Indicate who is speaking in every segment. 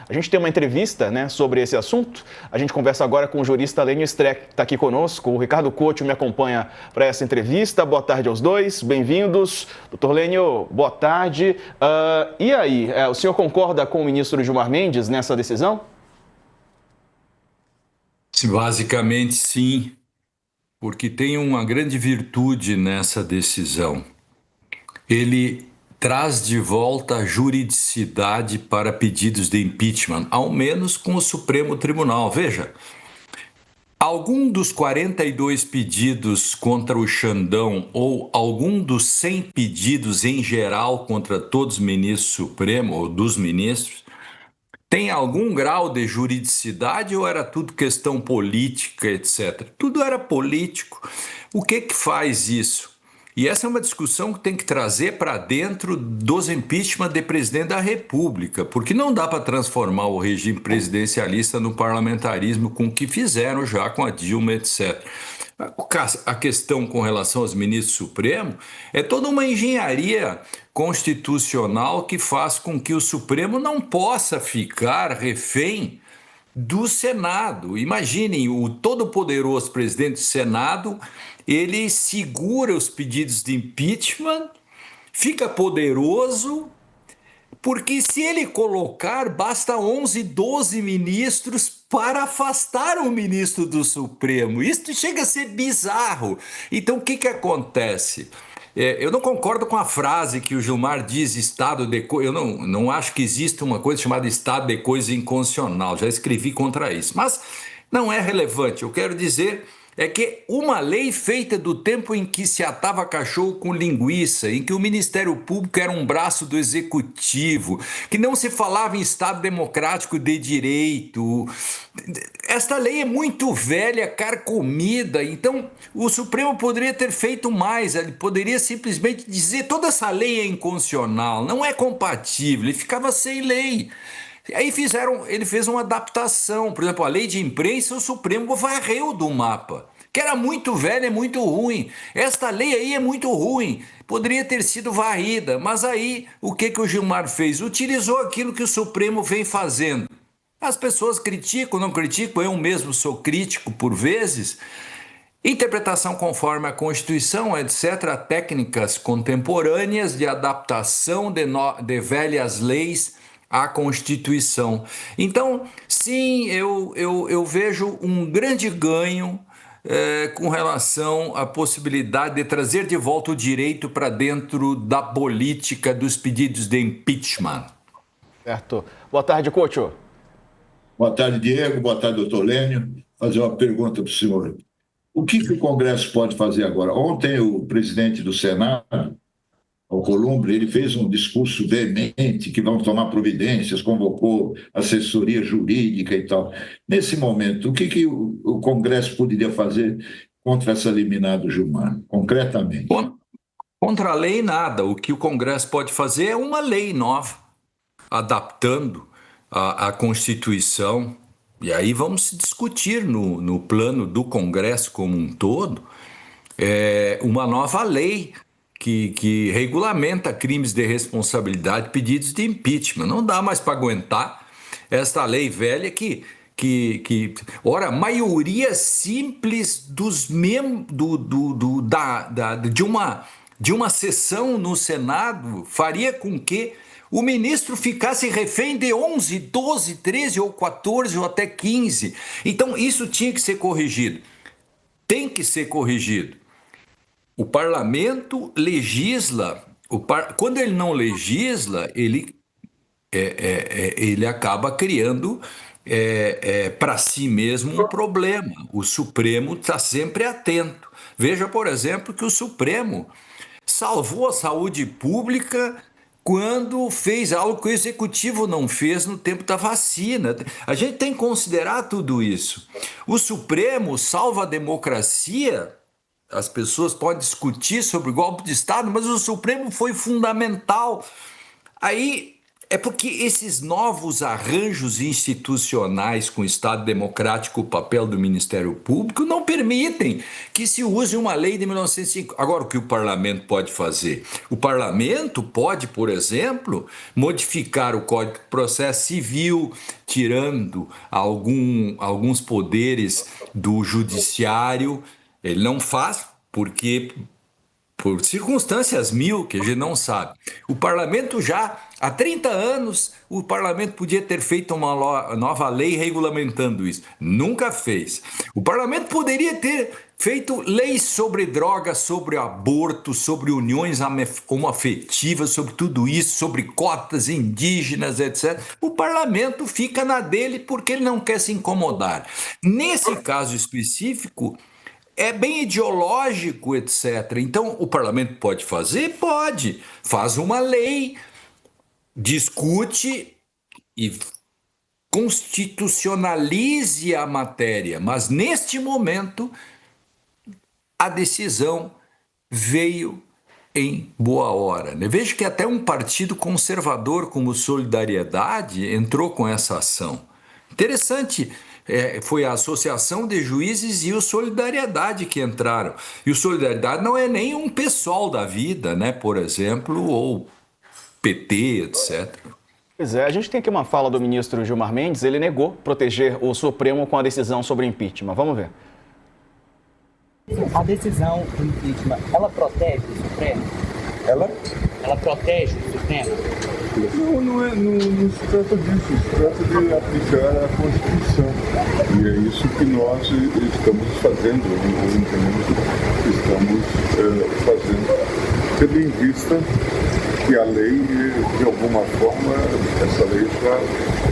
Speaker 1: A gente tem uma entrevista, né, sobre esse assunto. A gente conversa agora com o jurista Lênio Streck, que está aqui conosco. O Ricardo Couto me acompanha para essa entrevista. Boa tarde aos dois, bem-vindos. Doutor Lênio, boa tarde. E aí, o senhor concorda com o ministro Gilmar Mendes nessa decisão?
Speaker 2: Basicamente, sim, porque tem uma grande virtude nessa decisão. Ele traz de volta a juridicidade para pedidos de impeachment, ao menos com o Supremo Tribunal. Veja, algum dos 42 pedidos contra o Xandão ou algum dos 100 pedidos em geral contra todos os ministros supremos ou dos ministros tem algum grau de juridicidade ou era tudo questão política, etc? Tudo era político. O que faz isso? E essa é uma discussão que tem que trazer para dentro dos impeachment de presidente da República, porque não dá para transformar o regime presidencialista no parlamentarismo com o que fizeram já com a Dilma, etc. A questão com relação aos ministros supremos é toda uma engenharia constitucional que faz com que o Supremo não possa ficar refém do Senado. Imaginem, o todo-poderoso presidente do Senado, ele segura os pedidos de impeachment, fica poderoso, porque se ele colocar, basta 11, 12 ministros para afastar o ministro do Supremo. Isso chega a ser bizarro. Então, o que acontece? Eu não concordo com a frase que o Gilmar diz estado de coisa. Eu não acho que exista uma coisa chamada estado de coisa inconstitucional. Já escrevi contra isso. Mas não é relevante. Eu quero dizer é que uma lei feita do tempo em que se atava cachorro com linguiça, em que o Ministério Público era um braço do Executivo, que não se falava em Estado Democrático de Direito. Esta lei é muito velha, carcomida, então o Supremo poderia ter feito mais, ele poderia simplesmente dizer toda essa lei é inconstitucional, não é compatível, e ficava sem lei. Aí ele fez uma adaptação, por exemplo, a lei de imprensa, o Supremo varreu do mapa, que era muito velha e muito ruim. Esta lei aí é muito ruim, poderia ter sido varrida, mas aí o que o Gilmar fez? Utilizou aquilo que o Supremo vem fazendo. As pessoas criticam, não criticam, eu mesmo sou crítico por vezes. Interpretação conforme a Constituição, etc., técnicas contemporâneas de adaptação de velhas leis à Constituição. Então, sim, eu vejo um grande ganho com relação à possibilidade de trazer de volta o direito para dentro da política dos pedidos de impeachment.
Speaker 1: Certo. Boa tarde, Couto.
Speaker 3: Boa tarde, Diego. Boa tarde, doutor Lênio. Fazer uma pergunta para o senhor. O que o Congresso pode fazer agora? Ontem, o presidente do Senado, Alcolumbre, ele fez um discurso veemente que vão tomar providências, convocou assessoria jurídica e tal. Nesse momento, o que o Congresso poderia fazer contra essa liminar do Gilmar, concretamente?
Speaker 2: Contra a lei, nada. O que o Congresso pode fazer é uma lei nova, adaptando a Constituição. E aí vamos discutir no plano do Congresso como um todo uma nova lei que regulamenta crimes de responsabilidade, pedidos de impeachment. Não dá mais para aguentar esta lei velha ora, maioria simples dos de uma sessão no Senado faria com que o ministro ficasse refém de 11, 12, 13 ou 14 ou até 15. Então, isso tinha que ser corrigido. Tem que ser corrigido. O parlamento legisla. Quando ele não legisla, ele acaba criando para si mesmo um problema. O Supremo está sempre atento. Veja, por exemplo, que o Supremo salvou a saúde pública quando fez algo que o Executivo não fez no tempo da vacina. A gente tem que considerar tudo isso. O Supremo salva a democracia. As pessoas podem discutir sobre o golpe de Estado, mas o Supremo foi fundamental. Aí É porque esses novos arranjos institucionais com o Estado Democrático, o papel do Ministério Público, não permitem que se use uma lei de 1905. Agora, o que o parlamento pode fazer? O parlamento pode, por exemplo, modificar o Código de Processo Civil, tirando alguns poderes do judiciário. Ele não faz, porque por circunstâncias mil que a gente não sabe. O parlamento já, há 30 anos, o parlamento podia ter feito uma nova lei regulamentando isso. Nunca fez. O parlamento poderia ter feito leis sobre drogas, sobre aborto, sobre uniões homoafetivas, sobre tudo isso, sobre cotas indígenas, etc. O parlamento fica na dele porque ele não quer se incomodar. Nesse caso específico, é bem ideológico, etc. Então, o parlamento pode fazer? Pode. Faz uma lei, discute e constitucionalize a matéria. Mas, neste momento, a decisão veio em boa hora. Veja que até um partido conservador como Solidariedade entrou com essa ação. Interessante. Foi a Associação de Juízes e o Solidariedade que entraram. E o Solidariedade não é nem um PSOL da vida, né, por exemplo, ou PT, etc.
Speaker 1: Pois é, a gente tem aqui uma fala do ministro Gilmar Mendes, ele negou proteger o Supremo com a decisão sobre impeachment. Vamos ver.
Speaker 4: A decisão do impeachment, ela protege o Supremo? Ela protege o Supremo?
Speaker 5: Não se trata disso, se trata de aplicar a Constituição. E é isso que nós estamos fazendo, ou entendemos que estamos fazendo, tendo em vista que a lei, de alguma forma, essa lei já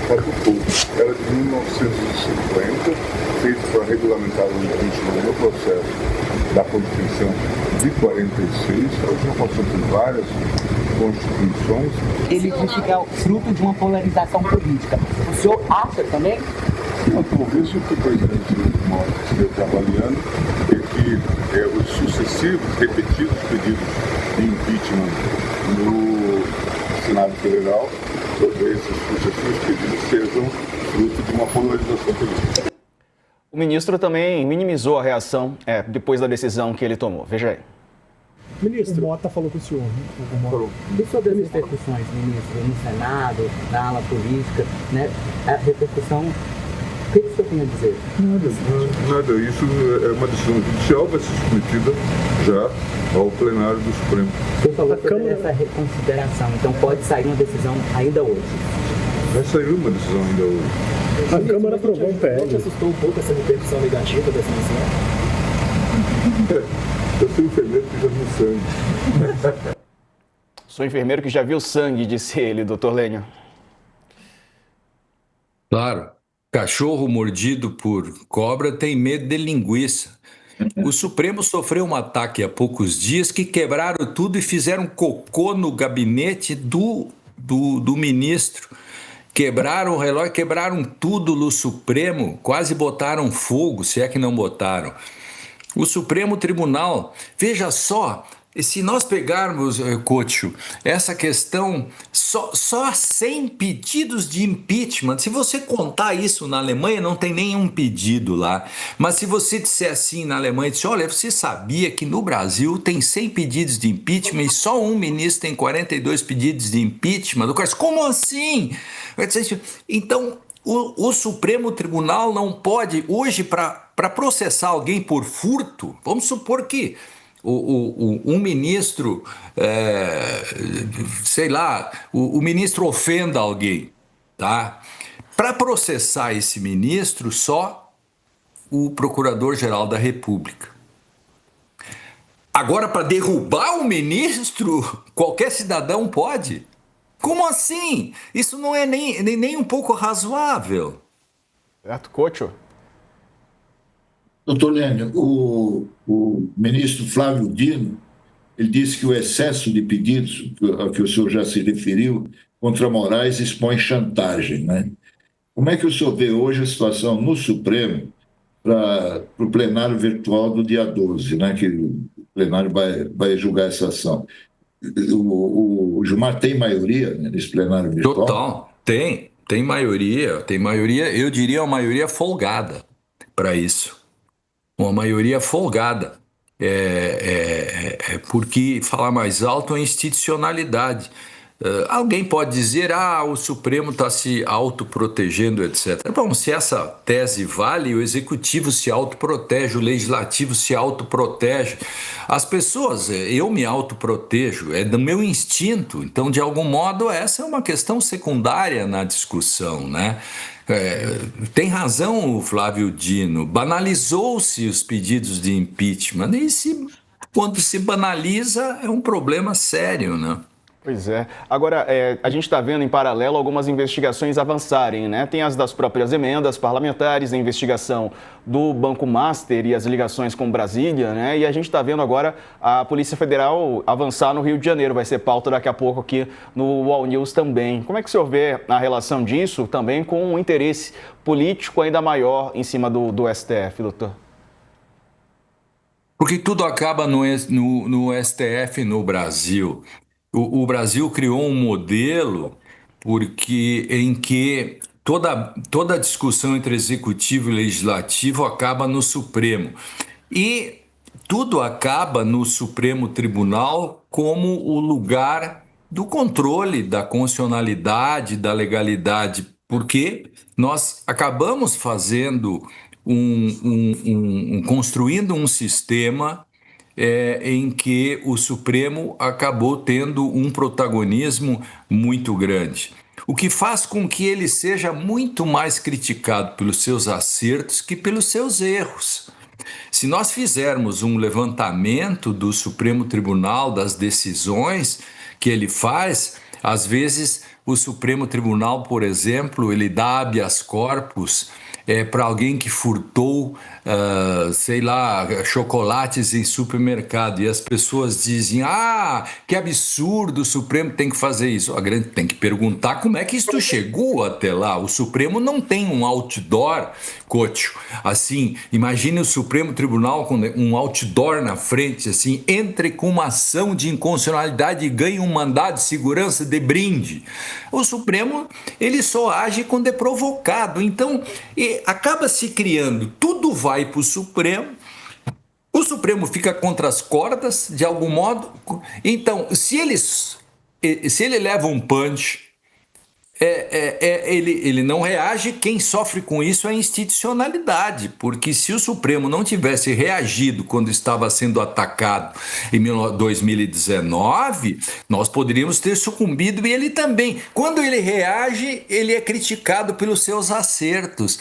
Speaker 5: caducou. Era de 1950, feita para regulamentar o impeachment no processo da Constituição de 46, ela já passou por várias constituições.
Speaker 4: Ele diz que é fruto de uma polarização política. O senhor acha também?
Speaker 5: Talvez o que o presidente Moro esteja avaliando é que os sucessivos, repetidos pedidos de impeachment no Senado Federal, talvez esses sucessivos pedidos sejam fruto de uma polarização política.
Speaker 1: O ministro também minimizou a reação depois da decisão que ele tomou. Veja aí.
Speaker 6: Ministro, o Mota falou com o senhor, né?
Speaker 4: Falou. E sobre as repercussões, ministro, no Senado, na ala política, né? A repercussão, o que o senhor tem a dizer?
Speaker 5: Nada, isso é uma decisão judicial, vai ser submetida já ao plenário do Supremo.
Speaker 4: O senhor falou sobre essa reconsideração, então pode sair uma decisão ainda hoje?
Speaker 5: Vai sair uma decisão ainda hoje.
Speaker 6: A Câmara aprovou um PL.
Speaker 7: Não te assustou um pouco essa repercussão negativa dessa decisão?
Speaker 5: Eu sou enfermeiro que já viu sangue.
Speaker 1: Sou enfermeiro que já viu sangue, disse ele, doutor Lênio.
Speaker 2: Claro, cachorro mordido por cobra tem medo de linguiça. O Supremo sofreu um ataque há poucos dias que quebraram tudo e fizeram cocô no gabinete do ministro. Quebraram o relógio, quebraram tudo no Supremo, quase botaram fogo, se é que não botaram. O Supremo Tribunal, veja só, se nós pegarmos, Couto, essa questão, só 100 pedidos de impeachment, se você contar isso na Alemanha, não tem nenhum pedido lá. Mas se você disser assim na Alemanha, dizer, olha, você sabia que no Brasil tem 100 pedidos de impeachment e só um ministro tem 42 pedidos de impeachment? Como assim? Então, o Supremo Tribunal não pode, hoje, para processar alguém por furto, vamos supor que um ministro, sei lá, o ministro ofenda alguém, tá? Para processar esse ministro, só o Procurador-Geral da República. Agora, para derrubar o ministro, qualquer cidadão pode. Como assim? Isso não é nem um pouco razoável.
Speaker 1: Certo, Couto?
Speaker 3: Doutor Lênio, o ministro Flávio Dino, ele disse que o excesso de pedidos, a que o senhor já se referiu, contra Moraes expõe chantagem, né? Como é que o senhor vê hoje a situação no Supremo para o plenário virtual do dia 12, né? Que o plenário vai julgar essa ação? o Gilmar tem maioria, né, nesse plenário virtual?
Speaker 2: Total, tem maioria, eu diria uma maioria folgada para isso. Uma maioria folgada. Porque falar mais alto é institucionalidade. Alguém pode dizer, o Supremo está se autoprotegendo, etc. Bom, se essa tese vale, o Executivo se autoprotege, o Legislativo se autoprotege. As pessoas, eu me autoprotejo, é do meu instinto. Então, de algum modo, essa é uma questão secundária na discussão, né? Tem razão o Flávio Dino, banalizou-se os pedidos de impeachment, e quando se banaliza é um problema sério, né?
Speaker 1: Pois é. Agora, a gente está vendo em paralelo algumas investigações avançarem, né? Tem as das próprias emendas parlamentares, a investigação do Banco Master e as ligações com Brasília, né? E a gente está vendo agora a Polícia Federal avançar no Rio de Janeiro. Vai ser pauta daqui a pouco aqui no UOL News também. Como é que o senhor vê a relação disso também com um interesse político ainda maior em cima do STF, doutor?
Speaker 2: Porque tudo acaba no STF no Brasil. O Brasil criou um modelo em que toda a discussão entre executivo e legislativo acaba no Supremo. E tudo acaba no Supremo Tribunal como o lugar do controle da constitucionalidade, da legalidade, porque nós acabamos fazendo construindo um sistema em que o Supremo acabou tendo um protagonismo muito grande, o que faz com que ele seja muito mais criticado pelos seus acertos que pelos seus erros. Se nós fizermos um levantamento do Supremo Tribunal, das decisões que ele faz, às vezes o Supremo Tribunal, por exemplo, ele dá habeas corpus para alguém que furtou, chocolates em supermercado, e as pessoas dizem, que absurdo, o Supremo tem que fazer isso. A gente tem que perguntar como é que isso chegou até lá. O Supremo não tem um outdoor, Couto, assim, imagine o Supremo Tribunal com um outdoor na frente, assim, entre com uma ação de inconstitucionalidade e ganhe um mandado de segurança de brinde. O Supremo, ele só age quando é provocado. Então, acaba se criando, tudo vai para o Supremo fica contra as cordas, de algum modo. Então, se ele leva um punch, ele não reage, quem sofre com isso é a institucionalidade, porque se o Supremo não tivesse reagido quando estava sendo atacado em 2019, nós poderíamos ter sucumbido, e ele também. Quando ele reage, ele é criticado pelos seus acertos.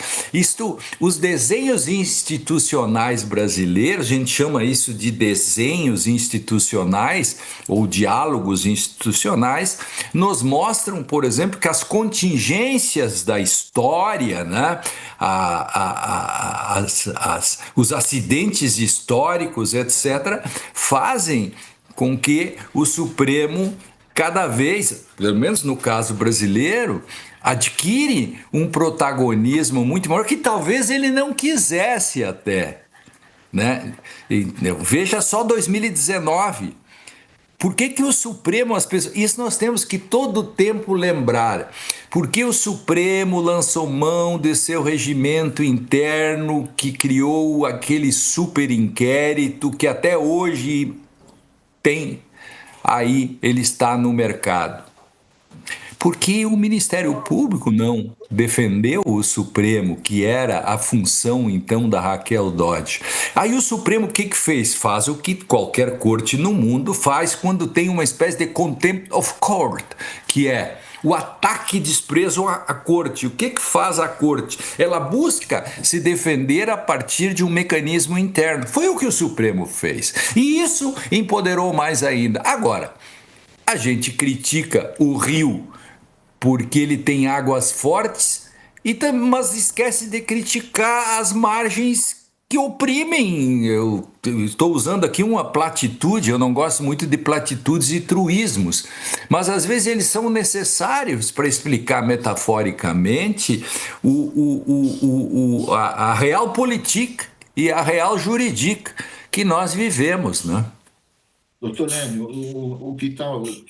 Speaker 2: Os desenhos institucionais brasileiros, a gente chama isso de desenhos institucionais ou diálogos institucionais, nos mostram, por exemplo, que as contingências da história, né? Os acidentes históricos, etc., fazem com que o Supremo, cada vez, pelo menos no caso brasileiro, adquire um protagonismo muito maior, que talvez ele não quisesse até, né? Veja só 2019. Por que o Supremo, isso nós temos que todo tempo lembrar, porque o Supremo lançou mão de seu regimento interno que criou aquele super inquérito que até hoje ele está no mercado. Porque o Ministério Público não defendeu o Supremo, que era a função, então, da Raquel Dodge. Aí o Supremo o que fez? Faz o que qualquer corte no mundo faz quando tem uma espécie de contempt of court, que é o ataque e desprezo à corte. O que faz a corte? Ela busca se defender a partir de um mecanismo interno. Foi o que o Supremo fez. E isso empoderou mais ainda. Agora, a gente critica o Rio porque ele tem águas fortes, mas esquece de criticar as margens que oprimem. Eu estou usando aqui uma platitude, eu não gosto muito de platitudes e truísmos, mas às vezes eles são necessários para explicar metaforicamente a realpolitik e a realjuridik que nós vivemos, né?
Speaker 3: Doutor Lênio, o que está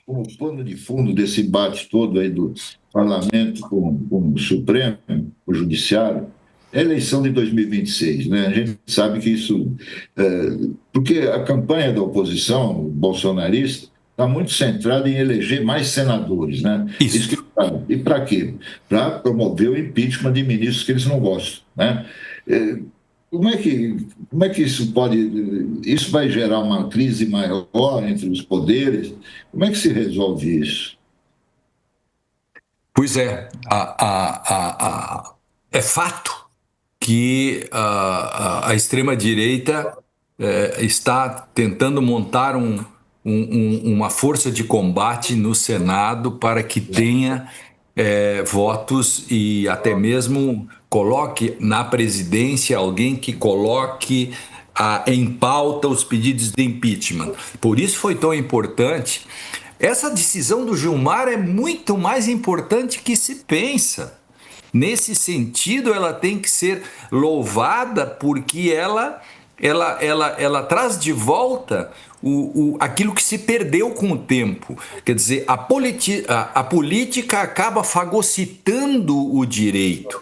Speaker 3: como pano de fundo desse embate todo aí do parlamento com o Supremo, o Judiciário, é a eleição de 2026, né? A gente sabe que isso... porque a campanha da oposição bolsonarista está muito centrada em eleger mais senadores, né?
Speaker 2: Isso.
Speaker 3: Que, e para quê? Para promover o impeachment de ministros que eles não gostam, né? Como é que isso pode... Isso vai gerar uma crise maior entre os poderes? Como é que se resolve isso?
Speaker 2: Pois é, é fato que a extrema-direita está tentando montar uma força de combate no Senado para que tenha votos e até mesmo coloque na presidência alguém que coloque em pauta os pedidos de impeachment. Por isso foi tão importante. Essa decisão do Gilmar é muito mais importante que se pensa. Nesse sentido, ela tem que ser louvada porque ela traz de volta aquilo que se perdeu com o tempo. Quer dizer, a política acaba fagocitando o direito.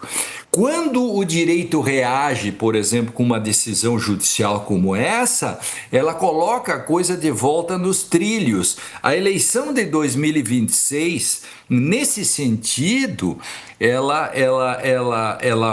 Speaker 2: Quando o direito reage, por exemplo, com uma decisão judicial como essa, ela coloca a coisa de volta nos trilhos. A eleição de 2026, nesse sentido, ela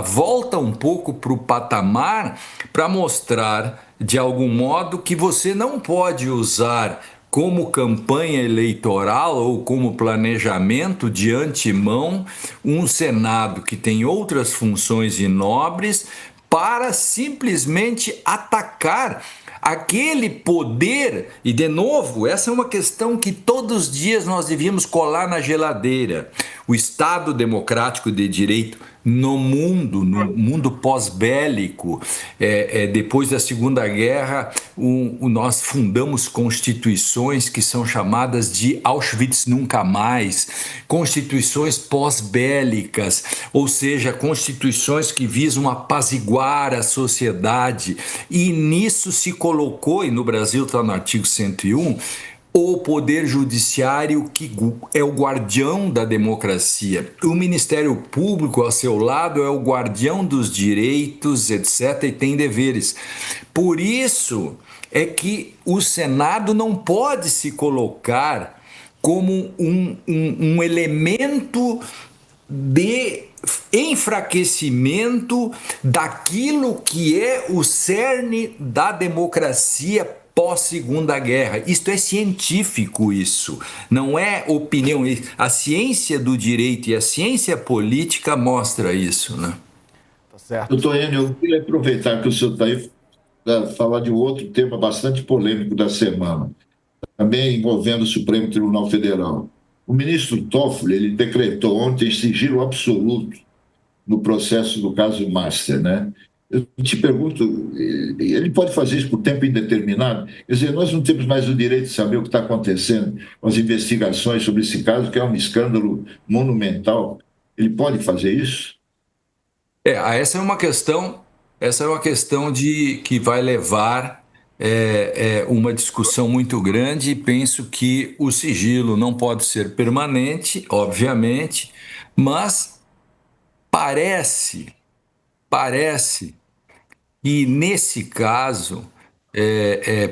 Speaker 2: volta um pouco para o patamar para mostrar, de algum modo, que você não pode usar como campanha eleitoral ou como planejamento de antemão um Senado que tem outras funções inobres para simplesmente atacar aquele poder. E, de novo, essa é uma questão que todos os dias nós devíamos colar na geladeira. O Estado democrático de direito no mundo pós-bélico, depois da Segunda Guerra, nós fundamos constituições que são chamadas de Auschwitz nunca mais, constituições pós-bélicas, ou seja, constituições que visam apaziguar a sociedade, e nisso se colocou, e no Brasil está no artigo 101, o Poder Judiciário, que é o guardião da democracia. O Ministério Público, ao seu lado, é o guardião dos direitos, etc., e tem deveres. Por isso é que o Senado não pode se colocar como um elemento de enfraquecimento daquilo que é o cerne da democracia pós-Segunda Guerra. Isto é científico, isso. Não é opinião. A ciência do direito e a ciência política mostra isso, né?
Speaker 1: Tá certo.
Speaker 3: Doutor Enio, eu queria aproveitar que o senhor está aí para falar de um outro tema bastante polêmico da semana, também envolvendo o Supremo Tribunal Federal. O ministro Toffoli, ele decretou ontem sigilo absoluto no processo do caso Master, né? Eu te pergunto, ele pode fazer isso por tempo indeterminado? Quer dizer, nós não temos mais o direito de saber o que está acontecendo com as investigações sobre esse caso, que é um escândalo monumental. Ele pode fazer isso?
Speaker 2: Essa é uma questão que vai levar uma discussão muito grande, e penso que o sigilo não pode ser permanente, obviamente, mas parece que nesse caso,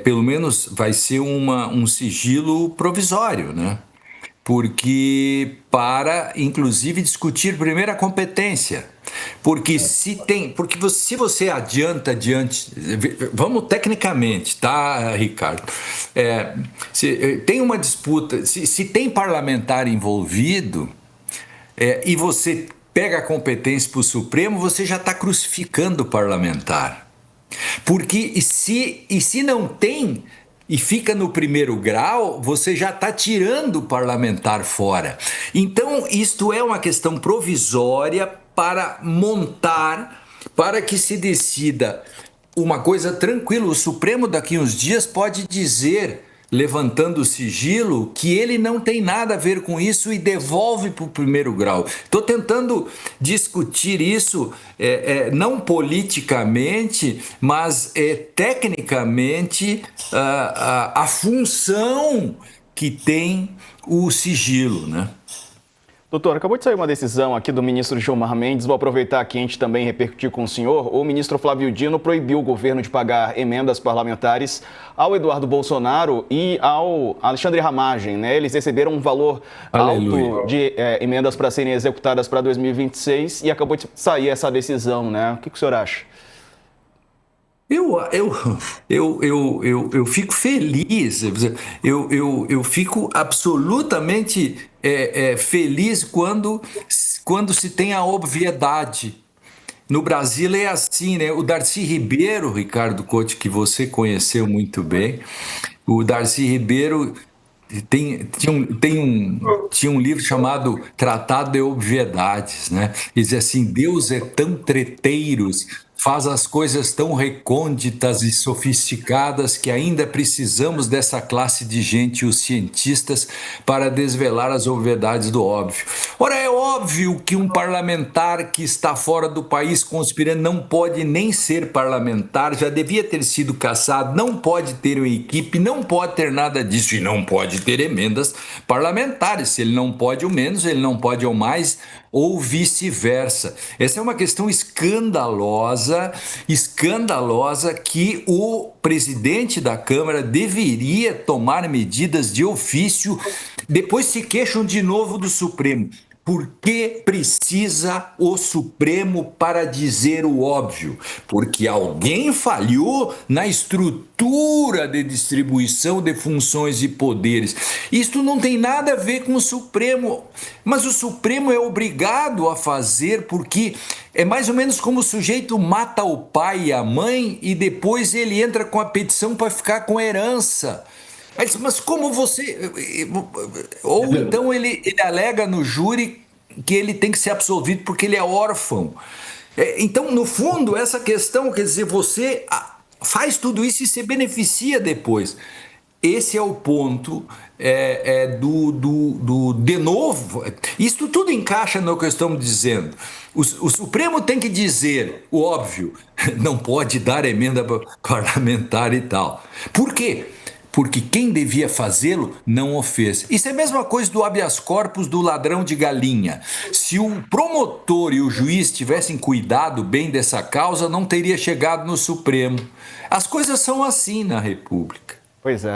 Speaker 2: pelo menos vai ser um sigilo provisório, né? Porque para, inclusive, discutir primeiro a competência. Porque se você adianta diante... Vamos tecnicamente, tá, Ricardo? Se tem uma disputa, se tem parlamentar envolvido, e você pega a competência para o Supremo, você já está crucificando o parlamentar. Porque se não tem e fica no primeiro grau, você já está tirando o parlamentar fora. Então, isto é uma questão provisória para montar, para que se decida uma coisa tranquila. O Supremo daqui a uns dias pode dizer levantando o sigilo, que ele não tem nada a ver com isso e devolve para o primeiro grau. Estou tentando discutir isso, não politicamente, mas tecnicamente, a função que tem o sigilo, né?
Speaker 1: Doutor, acabou de sair uma decisão aqui do ministro Gilmar Mendes, vou aproveitar aqui a gente também repercutir com o senhor. O ministro Flávio Dino proibiu o governo de pagar emendas parlamentares ao Eduardo Bolsonaro e ao Alexandre Ramagem, né? Eles receberam um valor alto de emendas para serem executadas para 2026 e acabou de sair essa decisão, né? O que o senhor acha?
Speaker 2: Eu fico feliz, eu fico absolutamente feliz quando se tem a obviedade. No Brasil é assim, né? O Darcy Ribeiro, Ricardo Couto, que você conheceu muito bem, o Darcy Ribeiro tinha um livro chamado Tratado de Obviedades, né? Ele diz assim: Deus é tão treteiros, faz as coisas tão recônditas e sofisticadas que ainda precisamos dessa classe de gente, os cientistas, para desvelar as obviedades do óbvio. Ora, é óbvio que um parlamentar que está fora do país conspirando não pode nem ser parlamentar, já devia ter sido cassado, não pode ter uma equipe, não pode ter nada disso e não pode ter emendas parlamentares. Se ele não pode o menos, ele não pode o mais, ou vice-versa. Essa é uma questão escandalosa que o presidente da Câmara deveria tomar medidas de ofício. Depois se queixam de novo do Supremo. Por que precisa o Supremo para dizer o óbvio? Porque alguém falhou na estrutura de distribuição de funções e poderes. Isto não tem nada a ver com o Supremo, mas o Supremo é obrigado a fazer, porque é mais ou menos como o sujeito mata o pai e a mãe e depois ele entra com a petição para ficar com a herança. Aí diz, mas como você... Ou então ele alega no júri que ele tem que ser absolvido porque ele é órfão. Então, no fundo, essa questão, quer dizer, você faz tudo isso e se beneficia depois. Esse é o ponto de novo. Isso tudo encaixa no que estamos dizendo. O Supremo tem que dizer o óbvio, não pode dar emenda parlamentar e tal. Por quê? Porque quem devia fazê-lo não o fez. Isso é a mesma coisa do habeas corpus do ladrão de galinha. Se o promotor e o juiz tivessem cuidado bem dessa causa, não teria chegado no Supremo. As coisas são assim na República.
Speaker 1: Pois é.